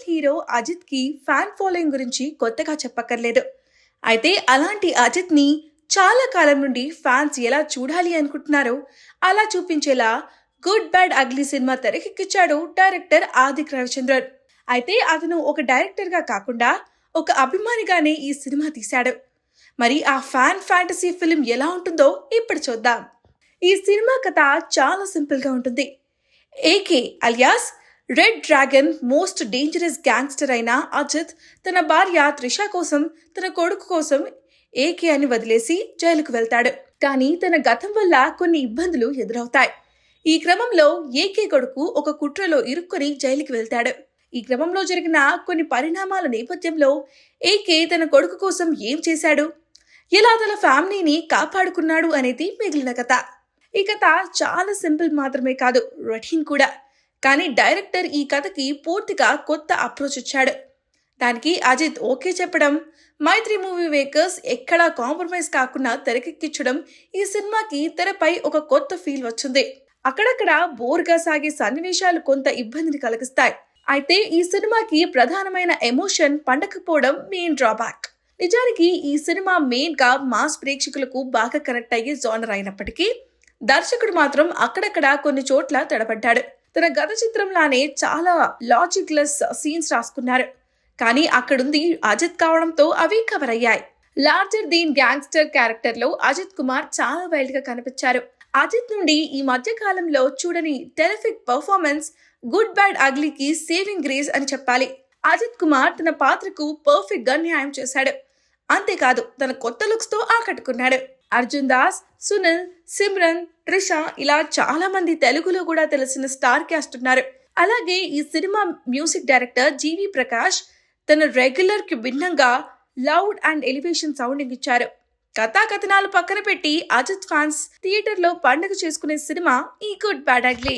Hero Ajit కి fan following గురించి కొత్తగా చెప్పక్కర్లేదు. అయితే అలాంటి అజిత్ ని చాలా కాలం నుండి ఫ్యాన్స్ ఎలా చూడాలి అనుకుంటున్నారో అలా చూపించేలా గుడ్ బ్యాడ్ అగ్లీ సినిమా తెరకెక్కించాడు డైరెక్టర్ ఆదిక్ రవిచంద్రన్. అయితే అతను ఒక డైరెక్టర్ గా కాకుండా ఒక అభిమానిగానే ఈ సినిమా తీశాడు. మరి ఆ ఫ్యాన్ ఫ్యాంటసీ ఫిల్మ్ ఎలా ఉంటుందో ఇప్పుడు చూద్దాం. ఈ సినిమా కథ చాలా సింపుల్ గా ఉంటుంది. AK alias red dragon most dangerous gangster అయిన అజిత్ తన భార్య త్రిష కోసం, తన కొడుకు కోసం ఏకే అని వదిలేసి జైలుకు వెళ్తాడు. కానీ తన గతం వల్ల కొన్ని ఇబ్బందులు ఎదురవుతాయి. ఈ క్రమంలో ఏకే కొడుకు ఒక కుట్రలో ఇరుక్కుని జైలుకి వెళ్తాడు. ఈ క్రమంలో జరిగిన కొన్ని పరిణామాల నేపథ్యంలో ఏకే తన కొడుకు కోసం ఏం చేశాడు, ఎలా తన ఫ్యామిలీని కాపాడుకున్నాడు అనేది మిగిలిన కథ. ఈ కథ చాలా సింపుల్ మాత్రమే కాదు, రొటీన్ కూడా. కానీ డైరెక్టర్ ఈ కథకి పూర్తిగా కొత్త అప్రోచ్ ఇచ్చాడు. దానికి అజిత్ ఓకే చెప్పడం, మైత్రి మూవీ మేకర్స్ ఎక్కడా కాంప్రమైజ్ కాకుండా తెరకెక్కించడం ఈ సినిమాకి తెరపై ఒక కొత్త ఫీల్ వచ్చింది. అక్కడక్కడ బోర్గా సాగే సన్నివేశాలు కొంత ఇబ్బందిని కలిగిస్తాయి. అయితే ఈ సినిమాకి ప్రధానమైన ఎమోషన్ పండకపోవడం మెయిన్ డ్రాబ్యాక్. నిజానికి ఈ సినిమా మెయిన్ గా మాస్ ప్రేక్షకులకు బాగా కనెక్ట్ అయ్యే జోనర్ అయినప్పటికీ దర్శకుడు మాత్రం అక్కడక్కడ కొన్ని చోట్ల తడబడ్డాడు. తన గత చిత్రంలానే చాలా లాజిక్ లెస్ సీన్స్ రాసుకున్నారు. కానీ అక్కడుంది అజిత్ కావడంతో అవి కవర్ అయ్యాయి. లార్జర్ దీన్ గ్యాంగ్స్టర్ క్యారెక్టర్ లో అజిత్ కుమార్ చాలా వైల్డ్ గా కనిపించారు. అజిత్ నుండి ఈ మధ్య కాలంలో చూడని టెరిఫిక్ పర్ఫార్మెన్స్ గుడ్ బ్యాడ్ అగ్లీకి సేవింగ్ గ్రేస్ అని చెప్పాలి. అజిత్ కుమార్ తన పాత్రకు పర్ఫెక్ట్ గా న్యాయం చేశాడు. అంతేకాదు తన కొత్త లుక్స్ తో ఆకట్టుకున్నాడు. అర్జున్ దాస్, సునీల్, సిమ్రన్, త్రిష ఇలా చాలా మంది తెలుగులో కూడా తెలిసిన స్టార్ క్యాస్ట్ ఉన్నారు. అలాగే ఈ సినిమా మ్యూజిక్ డైరెక్టర్ జీవి ప్రకాష్ తన రెగ్యులర్ కి భిన్నంగా లౌడ్ అండ్ ఎలివేషన్ సౌండింగ్ ఇచ్చారు. కథాకథనాలు పక్కన పెట్టి అజిత్ ఫ్యాన్స్ థియేటర్ లో పండుగ చేసుకునే సినిమా ఈ గుడ్ బ్యాడ్ అగ్లీ.